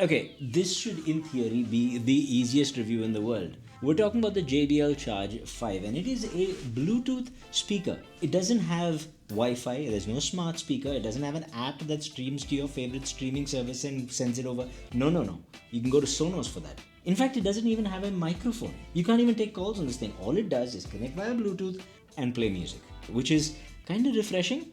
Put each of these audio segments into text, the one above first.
Okay, this should in theory be the easiest review in the world. We're talking about the JBL Cahrge 5 and it is a Bluetooth speaker. It doesn't have Wi-Fi, there's no smart speaker, it doesn't have an app that streams to your favorite streaming service and sends it over. No. You can go to Sonos for that. In fact, it doesn't even have a microphone. You can't even take calls on this thing. All it does is connect via Bluetooth and play music, which is kind of refreshing.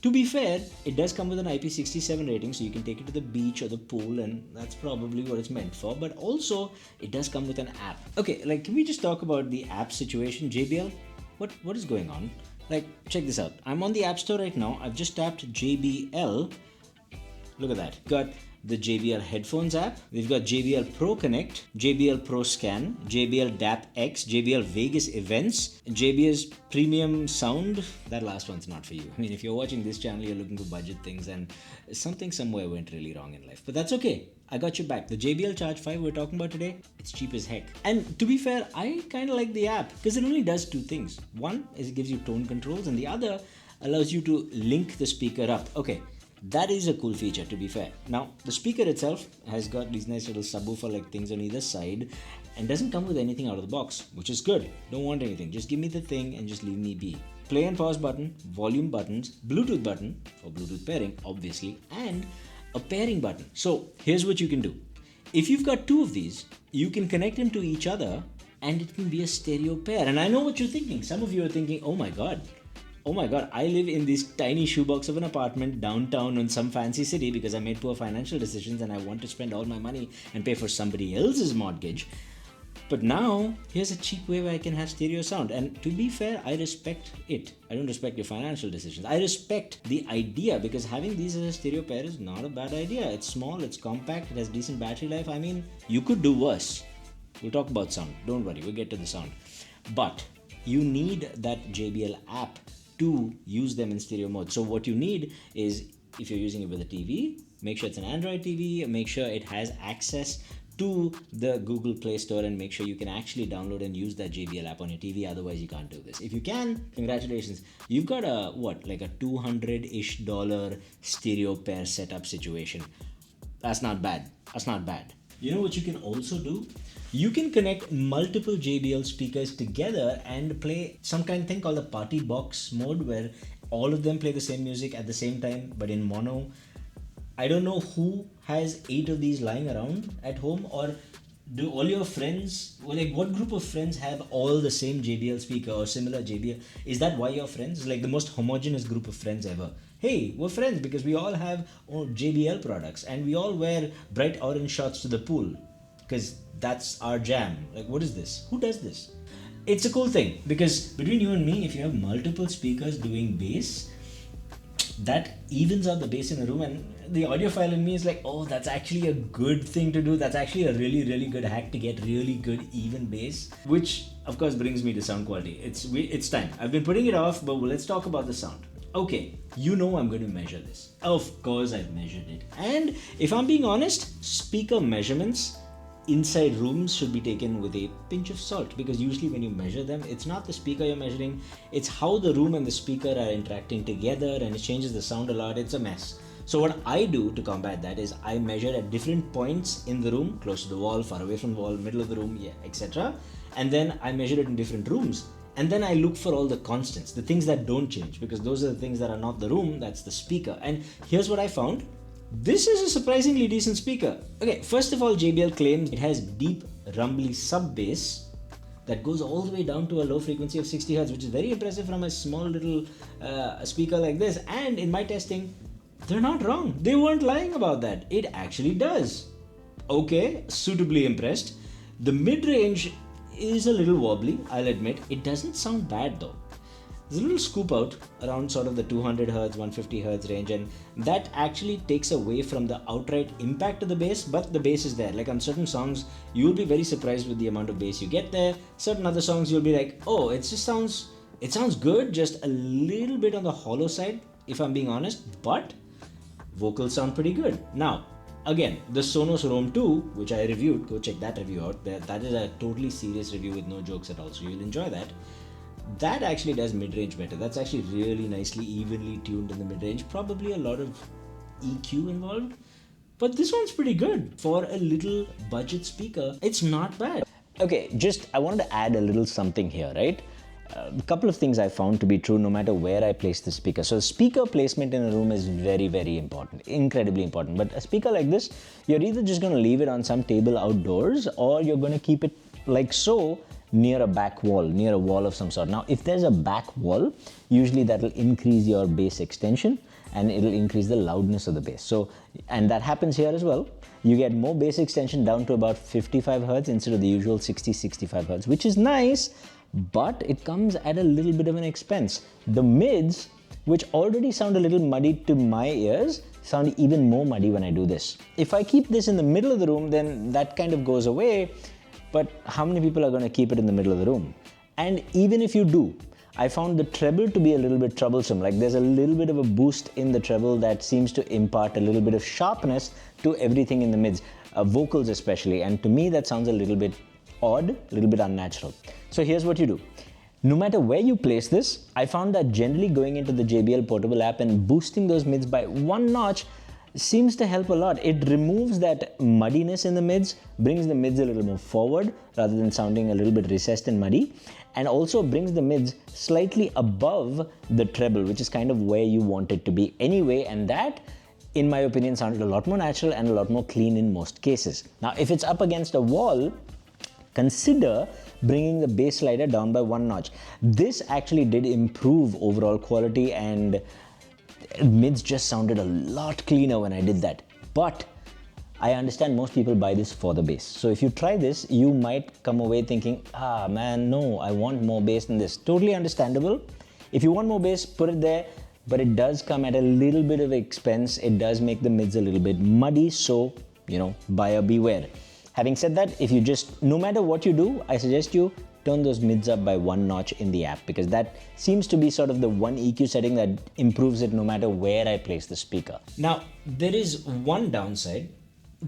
To be fair, it does come with an IP67 rating, so you can take it to the beach or the pool, and that's probably what it's meant for. But also, it does come with an app. Okay, can we just talk about the app situation? JBL, what is going on? Check this out. I'm on the App Store right now. I've just tapped JBL. Look at that. Got the JBL headphones app. We've got JBL Pro Connect, JBL Pro Scan, JBL DAP X, JBL Vegas Events, JBL's Premium Sound. That last one's not for you. I mean, if you're watching this channel, you're looking for budget things and something somewhere went really wrong in life. But that's okay. I got your back. The JBL Cahrge 5 we're talking about today, it's cheap as heck. And to be fair, I kind of like the app because it only does two things. One is it gives you tone controls and the other allows you to link the speaker up. Okay. That is a cool feature, to be fair. Now, the speaker itself has got these nice little subwoofer-like things on either side and doesn't come with anything out of the box, which is good. Don't want anything. Just give me the thing and just leave me be. Play and pause button, volume buttons, Bluetooth button for Bluetooth pairing, obviously, and a pairing button. So, here's what you can do. If you've got two of these, you can connect them to each other and it can be a stereo pair. And I know what you're thinking. Some of you are thinking, oh my god, I live in this tiny shoebox of an apartment downtown in some fancy city because I made poor financial decisions and I want to spend all my money and pay for somebody else's mortgage. But now, here's a cheap way where I can have stereo sound. And to be fair, I respect it. I don't respect your financial decisions. I respect the idea because having these as a stereo pair is not a bad idea. It's small, it's compact, it has decent battery life. I mean, you could do worse. We'll talk about sound. Don't worry, we'll get to the sound. But you need that JBL app to use them in stereo mode. So what you need is, if you're using it with a TV, make sure it's an Android TV, make sure it has access to the Google Play Store and make sure you can actually download and use that JBL app on your TV, otherwise you can't do this. If you can, congratulations. You've got a $200-ish stereo pair setup situation. That's not bad. You know what you can also do? You can connect multiple JBL speakers together and play some kind of thing called a party box mode where all of them play the same music at the same time but in mono. I don't know who has 8 of these lying around at home, or do all your friends, what group of friends have all the same JBL speaker or similar JBL? Is that why you're friends? The most homogeneous group of friends ever. Hey, we're friends because we all have JBL products and we all wear bright orange shorts to the pool because that's our jam. What is this? Who does this? It's a cool thing because between you and me, if you have multiple speakers doing bass, that evens out the bass in the room, and the audiophile in me is like, oh, that's actually a good thing to do. That's actually a really, really good hack to get really good even bass, which of course brings me to sound quality. It's time. I've been putting it off, but let's talk about the sound. Okay, you know I'm going to measure this. Of course I've measured it. And if I'm being honest, speaker measurements inside rooms should be taken with a pinch of salt, because usually when you measure them, it's not the speaker you're measuring, it's how the room and the speaker are interacting together, and it changes the sound a lot. It's a mess. So what I do to combat that is I measure at different points in the room, close to the wall, far away from the wall, middle of the room, etc. And then I measure it in different rooms. And then I look for all the constants, the things that don't change, because those are the things that are not the room, that's the speaker. And here's what I found. This is a surprisingly decent speaker. Okay, first of all, JBL claims it has deep, rumbly sub-bass that goes all the way down to a low frequency of 60 Hz, which is very impressive from a small little speaker like this. And in my testing, they're not wrong. They weren't lying about that. It actually does. Okay, suitably impressed. The mid-range is a little wobbly, I'll admit. It doesn't sound bad though. There's a little scoop out around sort of the 200 Hz, 150 Hz range, and that actually takes away from the outright impact of the bass, but the bass is there. Like on certain songs, you'll be very surprised with the amount of bass you get there. Certain other songs, you'll be like, oh, it sounds good, just a little bit on the hollow side, if I'm being honest, but vocals sound pretty good. Now, again, the Sonos Roam 2, which I reviewed, go check that review out. That is a totally serious review with no jokes at all, so you'll enjoy that. That actually does mid-range better. That's actually really nicely, evenly tuned in the mid-range. Probably a lot of EQ involved. But this one's pretty good. For a little budget speaker, it's not bad. Okay, I wanted to add a little something here, right? A couple of things I found to be true no matter where I place the speaker. So speaker placement in a room is very, very important, incredibly important. But a speaker like this, you're either just going to leave it on some table outdoors, or you're going to keep it like so near a back wall, near a wall of some sort. Now, if there's a back wall, usually that will increase your bass extension and it'll increase the loudness of the bass. So, and that happens here as well. You get more bass extension down to about 55 Hertz instead of the usual 60-65 Hertz, which is nice, but it comes at a little bit of an expense. The mids, which already sound a little muddy to my ears, sound even more muddy when I do this. If I keep this in the middle of the room, then that kind of goes away, but how many people are going to keep it in the middle of the room? And even if you do, I found the treble to be a little bit troublesome. Like there's a little bit of a boost in the treble that seems to impart a little bit of sharpness to everything in the mids, vocals especially. And to me, that sounds a little bit odd, a little bit unnatural. So here's what you do. No matter where you place this, I found that generally going into the JBL portable app and boosting those mids by one notch seems to help a lot. It removes that muddiness in the mids, brings the mids a little more forward rather than sounding a little bit recessed and muddy, and also brings the mids slightly above the treble, which is kind of where you want it to be anyway, and that, in my opinion, sounded a lot more natural and a lot more clean in most cases. Now, if it's up against a wall, consider bringing the bass slider down by one notch. This actually did improve overall quality, and mids just sounded a lot cleaner when I did that. But I understand most people buy this for the bass. So if you try this, you might come away thinking, man, no, I want more bass than this. Totally understandable. If you want more bass, put it there, but it does come at a little bit of expense. It does make the mids a little bit muddy, so, buyer beware. Having said that, if you no matter what you do, I suggest you turn those mids up by one notch in the app, because that seems to be sort of the one EQ setting that improves it no matter where I place the speaker. Now, there is one downside,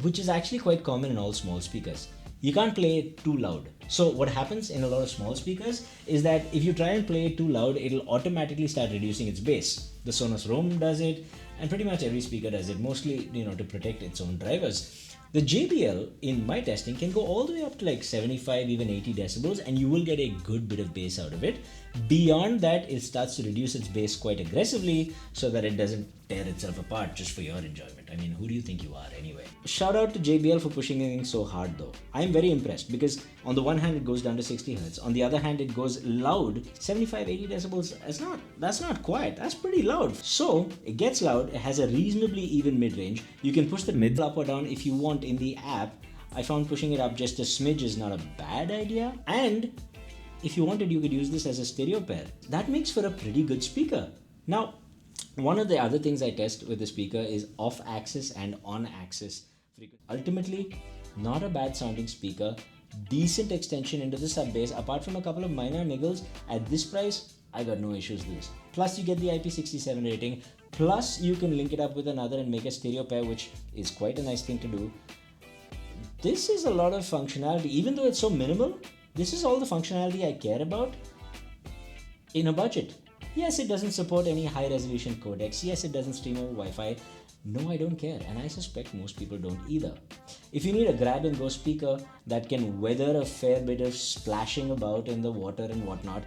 which is actually quite common in all small speakers. You can't play it too loud. So what happens in a lot of small speakers is that if you try and play it too loud, it'll automatically start reducing its bass. The Sonos Roam does it, and pretty much every speaker does it, mostly to protect its own drivers. The JBL, in my testing, can go all the way up to like 75, even 80 decibels, and you will get a good bit of bass out of it. Beyond that, it starts to reduce its bass quite aggressively so that it doesn't tear itself apart just for your enjoyment. I mean, who do you think you are anyway? Shout out to JBL for pushing things so hard though. I'm very impressed because on the one hand, it goes down to 60 Hz. On the other hand, it goes loud. 75, 80 decibels, that's not quiet. That's pretty loud. So it gets loud. It has a reasonably even mid-range. You can push the mid up or down if you want in the app. I found pushing it up just a smidge is not a bad idea. And if you wanted, you could use this as a stereo pair. That makes for a pretty good speaker. Now, one of the other things I test with the speaker is off-axis and on-axis frequency. Ultimately, not a bad sounding speaker, decent extension into the sub bass. Apart from a couple of minor niggles, at this price, I got no issues with this. Plus, you get the IP67 rating. Plus, you can link it up with another and make a stereo pair, which is quite a nice thing to do. This is a lot of functionality. Even though it's so minimal, this is all the functionality I care about in a budget. Yes, it doesn't support any high-resolution codecs. Yes, it doesn't stream over Wi-Fi. No, I don't care, and I suspect most people don't either. If you need a grab-and-go speaker that can weather a fair bit of splashing about in the water and whatnot,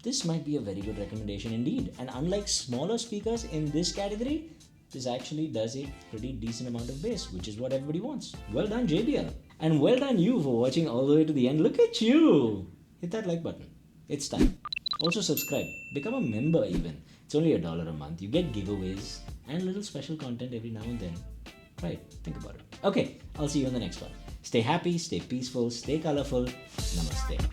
this might be a very good recommendation indeed. And unlike smaller speakers in this category, this actually does a pretty decent amount of bass, which is what everybody wants. Well done, JBL. And well done you for watching all the way to the end. Look at you! Hit that like button. It's time. Also subscribe. Become a member even. It's only $1 a month. You get giveaways and little special content every now and then. Try it. Think about it. Okay, I'll see you in the next one. Stay happy, stay peaceful, stay colorful. Namaste.